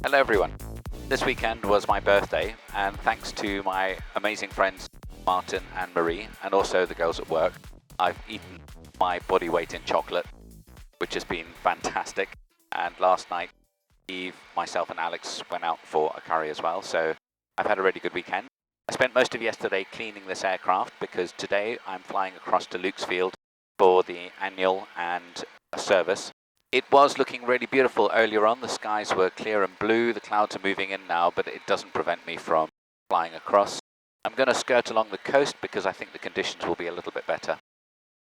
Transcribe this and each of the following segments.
Hello everyone. This weekend was my birthday, and thanks to my amazing friends Martin and Marie, and also the girls at work, I've eaten my body weight in chocolate, which has been fantastic. And last night, Eve, myself and Alex went out for a curry as well, so I've had a really good weekend. I spent most of yesterday cleaning this aircraft because today I'm flying across to Lukesfield for the annual and a service. It was looking really beautiful earlier on. The skies were clear and blue. The clouds are moving in now, but it doesn't prevent me from flying across. I'm going to skirt along the coast because I think the conditions will be a little bit better.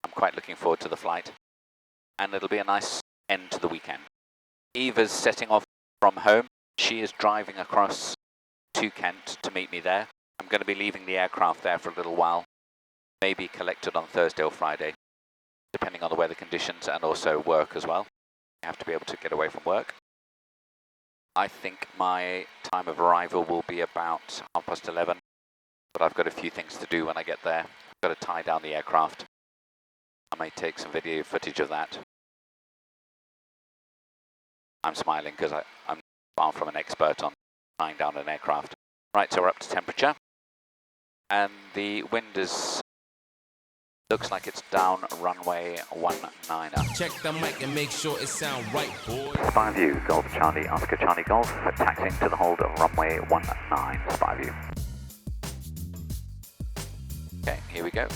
I'm quite looking forward to the flight, and it'll be a nice end to the weekend. Eve is setting off from home. She is driving across to Kent to meet me there. I'm going to be leaving the aircraft there for a little while, maybe collect it on Thursday or Friday, depending on the weather conditions and also work as well. I have to be able to get away from work. I think my time of arrival will be about 11:30, but I've got a few things to do when I get there. I've got to tie down the aircraft. I may take some video footage of that. I'm smiling because I'm far from an expert on tying down an aircraft. Right, so we're up to temperature, and the wind is looks like it's down runway 19. Check the mic and make sure it sound right, boy. Spy view, Golf Charlie, Oscar Charlie Golf, taxiing to the hold of runway 19, spy view. Okay, here we go.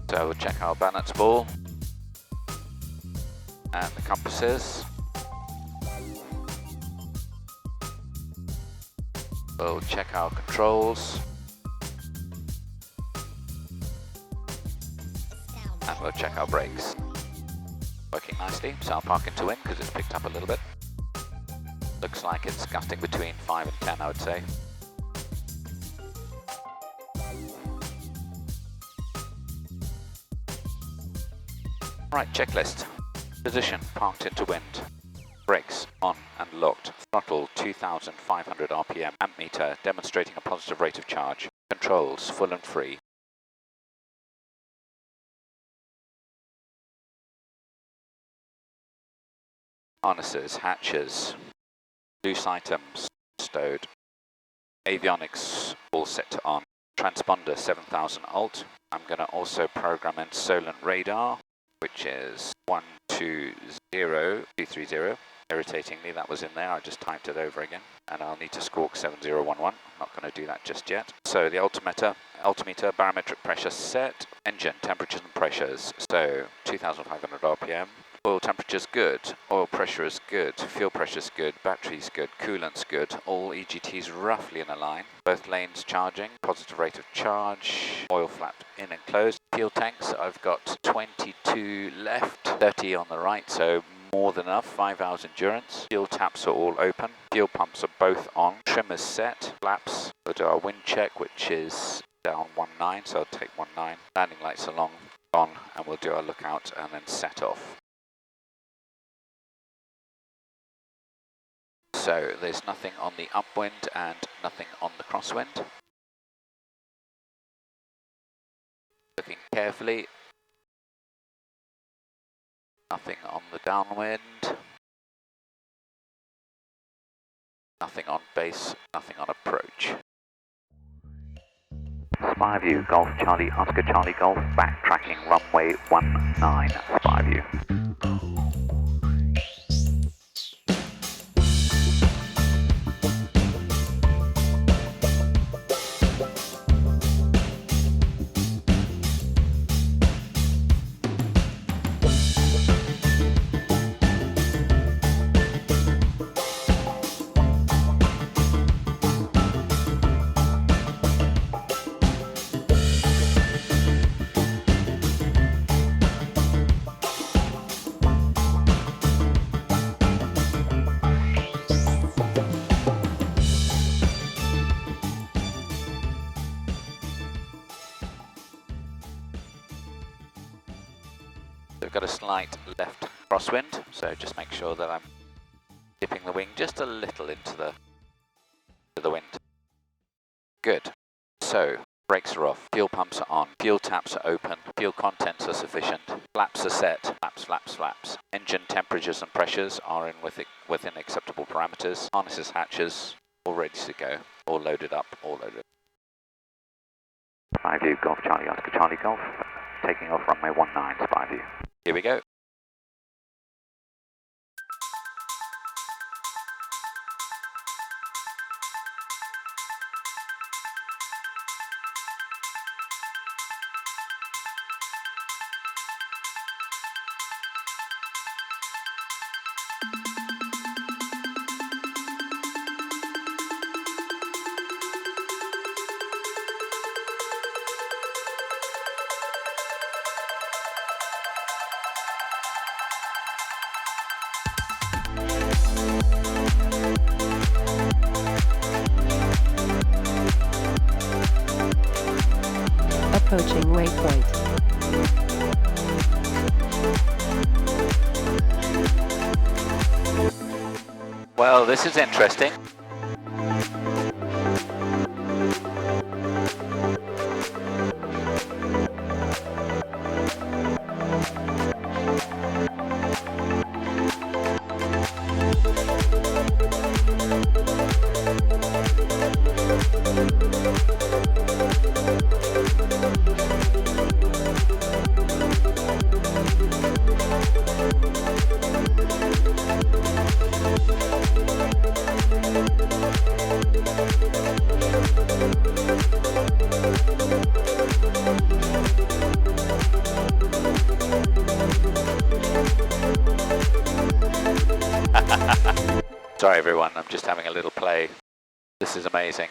So we'll check our balance ball and the compasses. We'll check our controls, and we'll check our brakes. Working nicely, so I'll park into wind because it's picked up a little bit. Looks like it's gusting between 5 and 10, I would say. Right, checklist. Position, parked into wind. Brakes on and locked. Throttle 2,500 RPM. Amp meter demonstrating a positive rate of charge. Controls full and free. Harnesses, hatches, loose items stowed. Avionics all set to on. Transponder 7000 alt. I'm going to also program in Solent radar, which is 120230. Irritatingly, that was in there. I just typed it over again, and I'll need to squawk 7011. I'm not going to do that just yet. So the altimeter, barometric pressure set, engine temperatures and pressures. So 2,500 RPM. Oil temperature's good, oil pressure is good, fuel pressure's good, battery's good, coolant's good, all EGTs roughly in a line. Both lanes charging, positive rate of charge, oil flap in and closed. Fuel tanks, I've got 22 left, 30 on the right, so more than enough, 5 hours endurance. Fuel taps are all open, fuel pumps are both on, trim is set, flaps. We'll do our wind check, which is down 19, so I'll take 19. Landing lights are on, and we'll do our lookout and then set off. So there's nothing on the upwind and nothing on the crosswind. Looking carefully. Nothing on the downwind. Nothing on base, nothing on approach. Spy view, Golf Charlie, Oscar Charlie Golf, backtracking runway 19, spy view. We've got a slight left crosswind, so just make sure that I'm dipping the wing just a little into the wind. Good. So Brakes are off, fuel pumps are on, fuel taps are open, fuel contents are sufficient, flaps are set, flaps, flaps, flaps. Engine temperatures and pressures are within acceptable parameters. Harnesses, hatches, all ready to go, all loaded up, all loaded. 5U Golf Charlie Oscar Charlie Golf, taking off runway 19, 5U. Here we go. Approaching waypoint. Well, this is interesting. Sorry everyone, I'm just having a little play. This is amazing.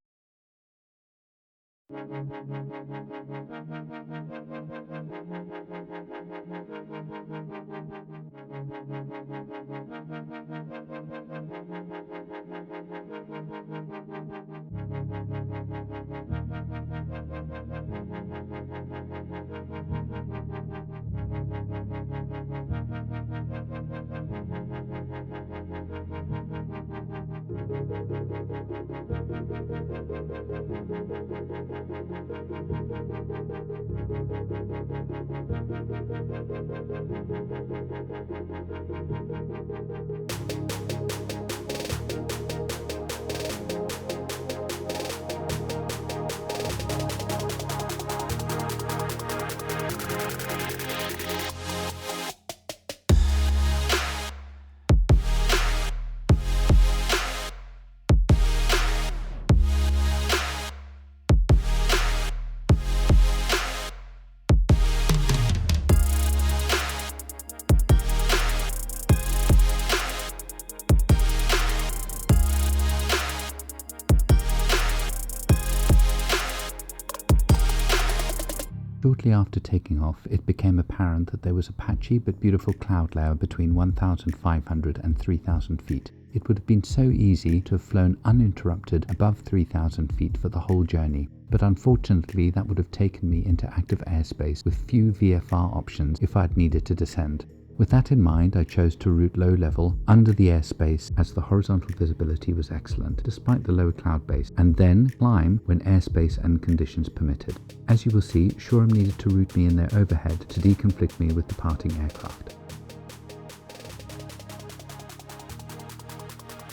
Shortly after taking off, it became apparent that there was a patchy but beautiful cloud layer between 1,500 and 3,000 feet. It would have been so easy to have flown uninterrupted above 3,000 feet for the whole journey, but unfortunately that would have taken me into active airspace with few VFR options if I had needed to descend. With that in mind, I chose to route low level under the airspace as the horizontal visibility was excellent despite the low cloud base, and then climb when airspace and conditions permitted. As you will see, Shoreham needed to route me in their overhead to deconflict me with departing aircraft.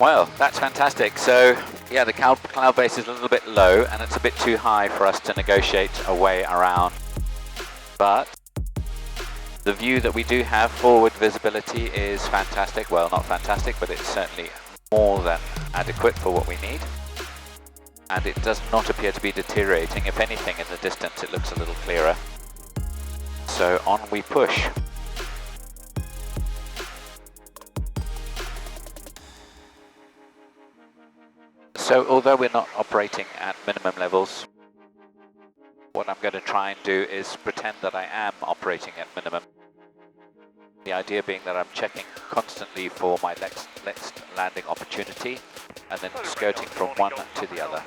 Well, that's fantastic. So, yeah, the cloud base is a little bit low and it's a bit too high for us to negotiate a way around. But the view that we do have, forward visibility, is fantastic. Well, not fantastic, but it's certainly more than adequate for what we need. And it does not appear to be deteriorating. If anything, in the distance it looks a little clearer. So on we push. So although we're not operating at minimum levels, what I'm going to try and do is pretend that I am operating at minimum. The idea being that I'm checking constantly for my next landing opportunity and then skirting from one to the other.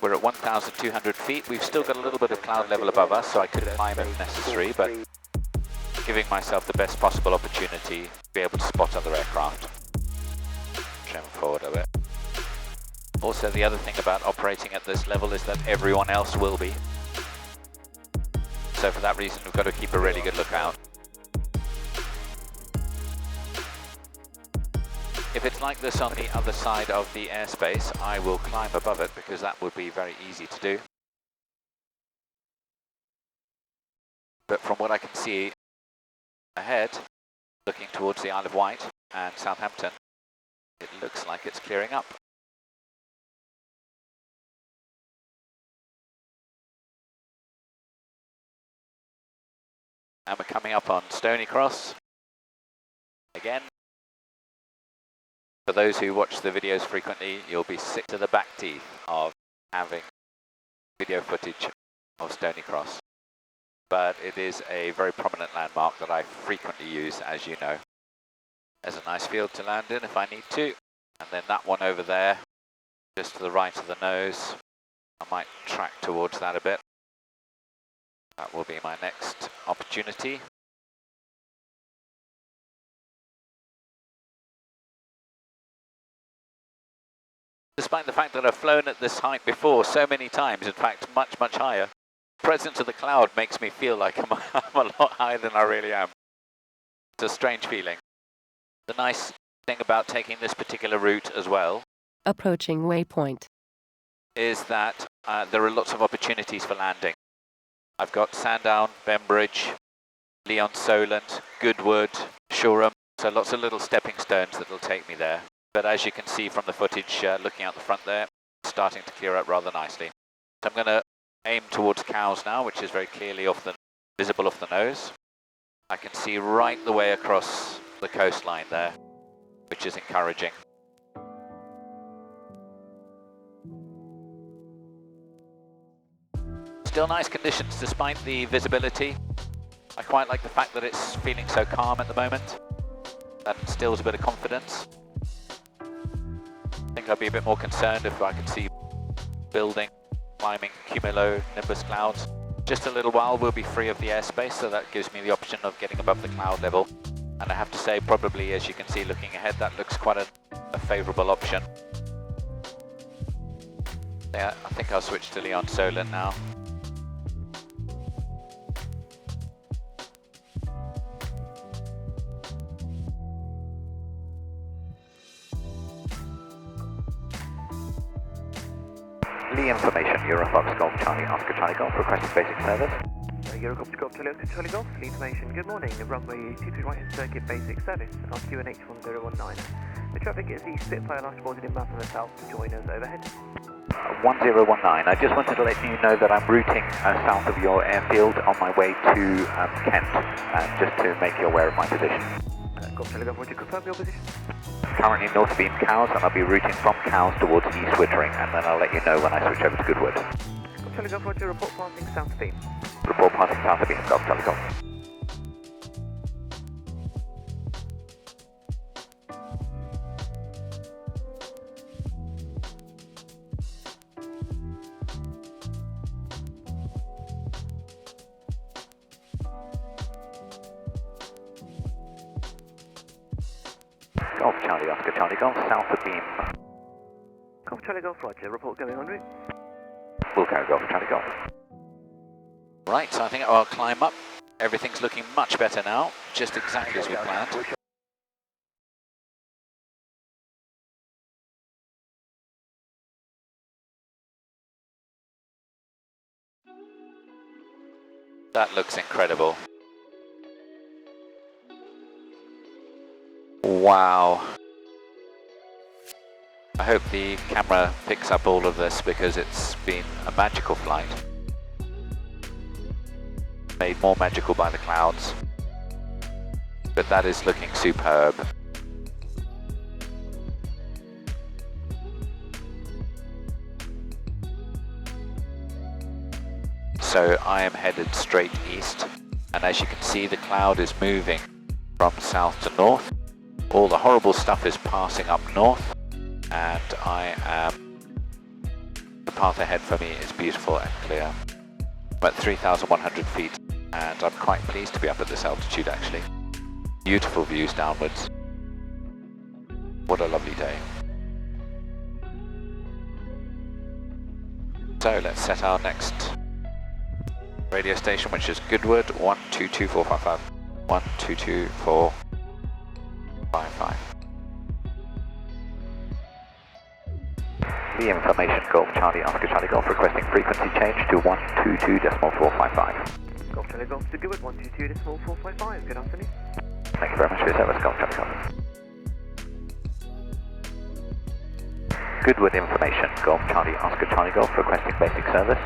We're at 1,200 feet. We've still got a little bit of cloud level above us, so I could climb if necessary, but giving myself the best possible opportunity to be able to spot other aircraft. Trim forward a bit. Also, the other thing about operating at this level is that everyone else will be. So for that reason, we've got to keep a really good lookout. If it's like this on the other side of the airspace, I will climb above it because that would be very easy to do. But from what I can see ahead, looking towards the Isle of Wight and Southampton, it looks like it's clearing up. And we're coming up on Stony Cross again. For those who watch the videos frequently, you'll be sick to the back teeth of having video footage of Stony Cross. But it is a very prominent landmark that I frequently use, as you know. There's a nice field to land in if I need to. And then that one over there, just to the right of the nose. I might track towards that a bit. That will be my next opportunity. Despite the fact that I've flown at this height before so many times, in fact much, much higher, the presence of the cloud makes me feel like I'm a lot higher than I really am. It's a strange feeling. The nice thing about taking this particular route as well Approaching waypoint. is that there are lots of opportunities for landing. I've got Sandown, Bembridge, Leon Solent, Goodwood, Shoreham, so lots of little stepping stones that will take me there. But as you can see from the footage looking out the front there, it's starting to clear up rather nicely. So I'm going to aim towards Cowes now, which is very clearly visible off the nose. I can see right the way across the coastline there, which is encouraging. Still nice conditions despite the visibility. I quite like the fact that it's feeling so calm at the moment. That instills a bit of confidence. I think I'd be a bit more concerned if I could see building, climbing cumulonimbus clouds. Just a little while we'll be free of the airspace, so that gives me the option of getting above the cloud level. And I have to say, probably as you can see looking ahead, that looks quite a favourable option. Yeah, I think I'll switch to Leon Solent now. Lee information, EuroFOX Golf Charlie, Oscar Charlie Golf, requesting basic service. EuroFOX Golf Charlie, Oscar Charlie Golf, Lee information, good morning, the runway 23 right hand circuit basic service, RQNH 1019. The traffic is the Spitfire last boarded in from the south to join us overhead. 1019, I just wanted to let you know that I'm routing south of your airfield on my way to Kent, just to make you aware of my position. Golf Charlie Golf, would you confirm your position? Currently North Beam Cowes, and I'll be routing from Cowes towards East Wittering, and then I'll let you know when I switch over to Goodwood. Golf Charlie Golf, Roger, report passing South Beam. Report passing South of Beam, Golf Charlie Golf. Golf Charlie, Oscar Charlie Golf, south of Beam. Golf Charlie Golf, Roger, report going en route. We'll go Golf Charlie Golf. Right, so I think I'll climb up. Everything's looking much better now, just exactly as we planned. That looks incredible. Wow. I hope the camera picks up all of this because it's been a magical flight. Made more magical by the clouds. But that is looking superb. So I am headed straight east, and as you can see the cloud is moving from south to north. All the horrible stuff is passing up north, and the path ahead for me is beautiful and clear. I'm at 3,100 feet, and I'm quite pleased to be up at this altitude actually. Beautiful views downwards. What a lovely day. So let's set our next radio station, which is Goodwood 122455. 122455. The information Golf Charlie Oscar Charlie Golf requesting frequency change to 122.455. Golf Charlie Golf to Goodwood 122.455. Good afternoon. Thank you very much for your service, Golf Charlie Golf. Goodwood information, Golf Charlie Oscar Charlie Golf requesting basic service.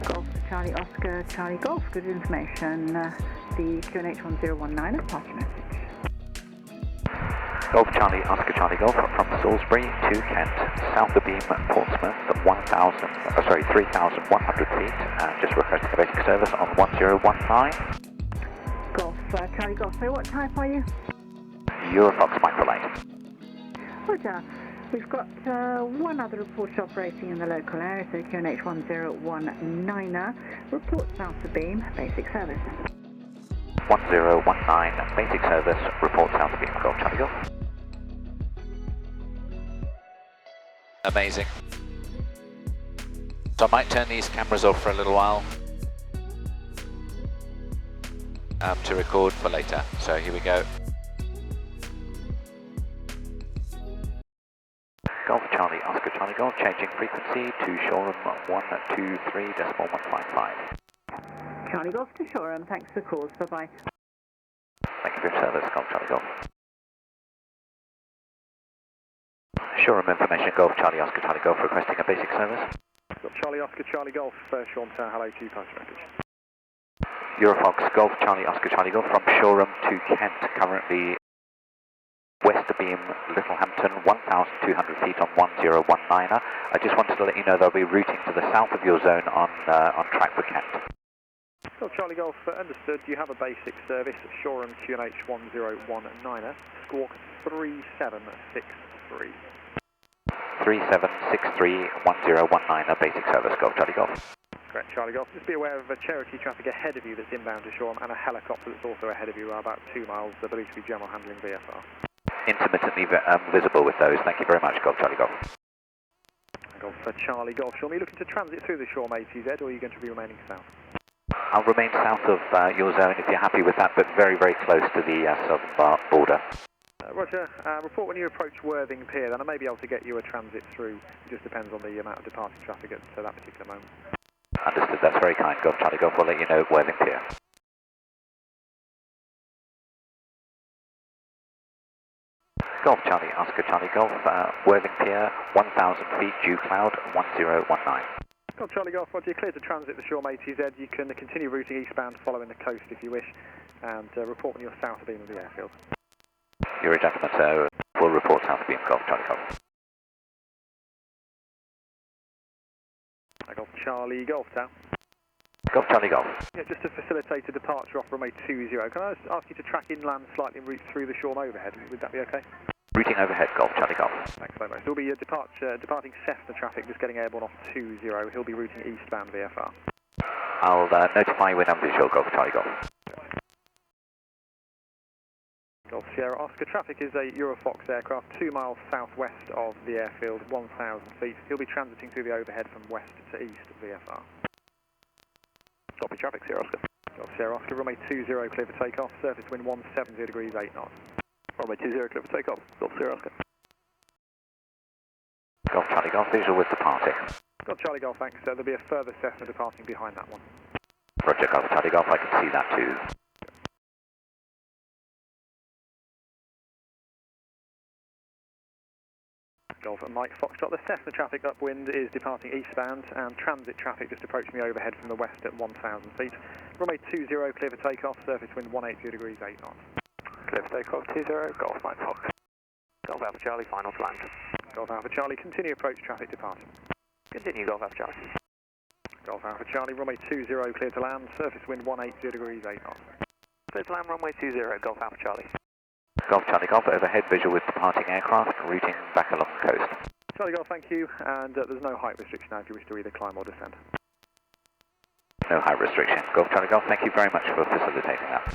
Golf Charlie Oscar Charlie Golf, good information. The QNH1019 departure message. Golf Charlie Oscar Charlie Golf from Salisbury to Kent, south of Beam, Portsmouth, 3,100 feet, just requesting a basic service on 1019. Golf Charlie Golf, so what type are you? EuroFOX Microlight. Roger. We've got one other report operating in the local area, so QNH1019. Report south of Beam, basic service. 1019, basic service, report south of Beam, Golf Charlie Golf. Amazing. So I might turn these cameras off for a little while to record for later. So here we go. Golf Charlie Oscar Charlie Golf, changing frequency to Shoreham 123.155. Charlie Golf to Shoreham, thanks for the calls, bye-bye. Thank you for your service, Golf Charlie Golf. Shoreham information, Golf Charlie Oscar Charlie Golf requesting a basic service. Golf Charlie Oscar Charlie Golf, Shoreham Tower, hello to you, pass message. EuroFOX, Golf Charlie Oscar Charlie Golf from Shoreham to Kent, currently west of Beam, Littlehampton, 1,200 feet on 1019er. I just wanted to let you know they'll be routing to the south of your zone on track for Kent. Golf Charlie Golf, understood. You have a basic service, Shoreham QNH 1019er, squawk 3763. 3763 1019er, basic service, Golf Charlie Golf. Correct, Charlie Golf. Just be aware of Cherokee traffic ahead of you that's inbound to Shoreham and a helicopter that's also ahead of you, about 2 miles, believed to be general handling VFR. Intermittently visible with those. Thank you very much, Golf Charlie Golf. Golf Charlie Golf. Shoreham, are you looking to transit through the Shoreham ATZ or are you going to be remaining south? I'll remain south of your zone if you're happy with that, but very, very close to the southern border. Roger. Report when you approach Worthing Pier, then I may be able to get you a transit through. It just depends on the amount of departing traffic at that particular moment. Understood. That's very kind, Golf Charlie Golf. We'll let you know Worthing Pier. Golf Charlie Oscar Charlie Golf, Worthing Pier, 1,000 feet, dew cloud, 1019. Golf Charlie Golf, Roger, you're clear to transit the Shoreham ATZ. You can continue routing eastbound following the coast if you wish, and report when you're south of Beam of the airfield. You're a gentleman, so we'll report south of Beam, Golf Charlie Golf. Golf Charlie Golf, Tower. Golf Charlie Golf. Yeah, just to facilitate a departure off runway 20, can I ask you to track inland slightly and route through the Shoreham overhead? Would that be okay? Routing overhead, Golf Charlie Golf. Thanks very much. There'll be a departing Cessna traffic just getting airborne off 20. He'll be routing eastbound VFR. I'll notify you when I'm visual, Golf Charlie Golf. Golf Sierra Oscar, traffic is a EuroFOX aircraft 2 miles southwest of the airfield, 1,000 feet. He'll be transiting through the overhead from west to east of VFR. Copy traffic, Sierra Oscar. Golf Sierra Oscar, runway 20 clear for takeoff, surface wind 170 degrees 8 knots. Runway 20 clear for takeoff, Golf Sierra Oscar. Golf Charlie Golf, visual with departing. Golf Charlie Golf, thanks. There'll be a further Cessna departing behind that one. Roger, Golf Charlie Golf, I can see that too. Golf and Mike Foxtrot, the Cessna traffic upwind is departing eastbound and transit traffic just approaching me overhead from the west at 1,000 feet. Runway 20 clear for takeoff, surface wind 180 degrees 8 knots. Clear for takeoff 20, Golf Mike Fox. Golf Alpha Charlie, final to land. Golf Alpha Charlie, continue approach traffic departing. Continue Golf Alpha Charlie. Golf Alpha Charlie, runway 20 clear to land, surface wind 180 degrees 8 knots. Clear to land, runway 20, Golf Alpha Charlie. Golf Charlie Golf, overhead visual with departing aircraft, routing back along the coast. Charlie Golf, thank you, and there's no height restriction now if you wish to either climb or descend. No height restriction. Golf Charlie Golf, thank you very much for facilitating that.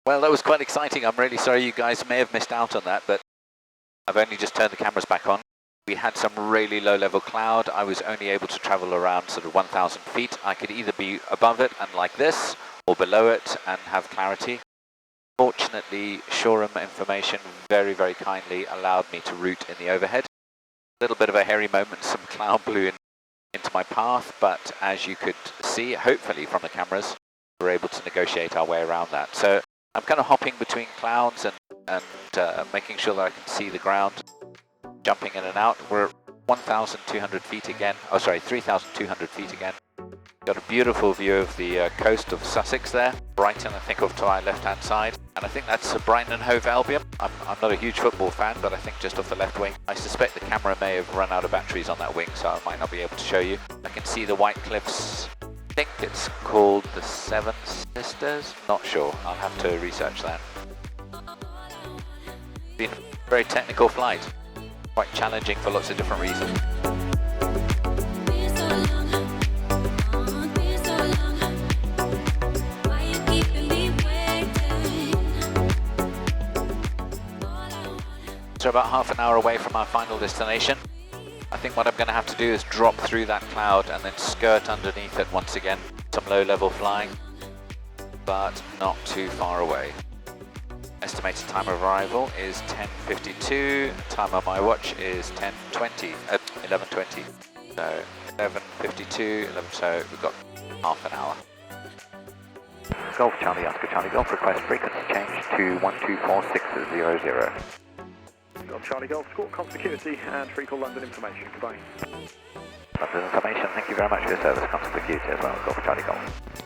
Well, that was quite exciting. I'm really sorry you guys may have missed out on that, but I've only just turned the cameras back on. We had some really low level cloud. I was only able to travel around sort of 1,000 feet. I could either be above it and like this, or below it and have clarity. Fortunately, Shoreham Information very, very kindly allowed me to route in the overhead. A little bit of a hairy moment, some cloud blew into my path, but as you could see, hopefully from the cameras, we're able to negotiate our way around that. So I'm kind of hopping between clouds and making sure that I can see the ground, jumping in and out. We're at 1,200 feet again, 3,200 feet again. Got a beautiful view of the coast of Sussex there. Brighton, I think, off to our left-hand side. And I think that's Brighton and Hove Albion. I'm not a huge football fan, but I think just off the left wing. I suspect the camera may have run out of batteries on that wing, so I might not be able to show you. I can see the White Cliffs. I think it's called the Seven Sisters. Not sure. I'll have to research that. Been a very technical flight. Quite challenging for lots of different reasons. So about half an hour away from our final destination. I think what I'm going to have to do is drop through that cloud and then skirt underneath it once again. Some low level flying, but not too far away. Estimated time of arrival is 10:52. Time on my watch is 11:20. So 11:52, so we've got half an hour. Golf Charlie Oscar Charlie Golf, request frequency change to 124600. Golf Charlie Golf, squawk conspicuity and frequent London information. Goodbye. London information, thank you very much for your service. Conspicuity as well, Golf Charlie Golf.